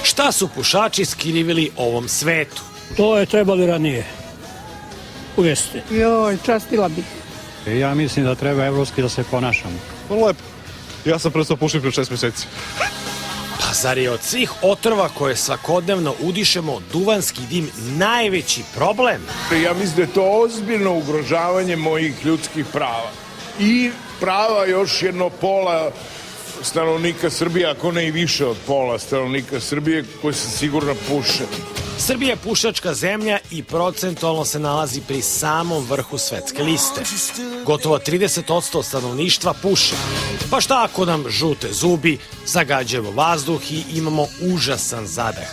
Šta su pušači skrivili ovom svetu? To je trebalo ranije uvesti. Joj, častila bih. Ja mislim da treba evropski da se ponašamo. Vrlo lepo. Ja sam prestao pušiti pre 6 meseci. Pa zar je od svih otrova koje svakodnevno udišemo duvanski dim najveći problem? Ja mislim da je to ozbiljno ugrožavanje mojih ljudskih prava. I prava još jedno pola stanovnika Srbije, ako ne i više od pola stanovnika Srbije, koji se sigurno puše. Srbija je pušačka zemlja i procentualno se nalazi pri samom vrhu svetske liste. Gotovo 30% stanovništva puše. Pa šta ako nam žute zubi, zagađujemo vazduh i imamo užasan zadah?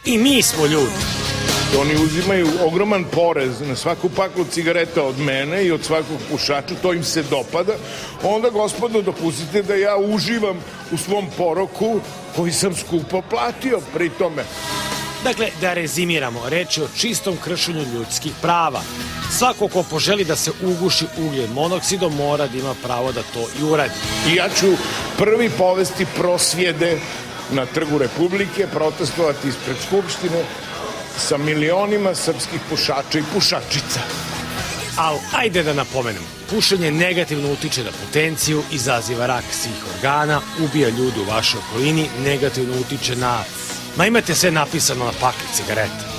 I mi smo ljudi. Oni uzimaju ogroman porez na svaku paklu cigareta od mene i od svakog pušača, to im se dopada. Onda, gospodo, dopustite da ja uživam u svom poroku koji sam skupo platio pri tome. Dakle, da rezimiramo, reč je o čistom kršenju ljudskih prava. Svako ko poželi da se uguši ugljen monoksidom mora da ima pravo da to i uradi. I ja ću prvi povesti prosvjede na Trgu Republike, protestovati ispred Skupštine sa milionima srpskih pušača i pušačica. Ali ajde da napomenem, pušenje negativno utiče na potenciju, izaziva rak svih organa, ubija ljude u vašoj okolini, negativno utiče na... Ma imate sve napisano na pakli cigareta.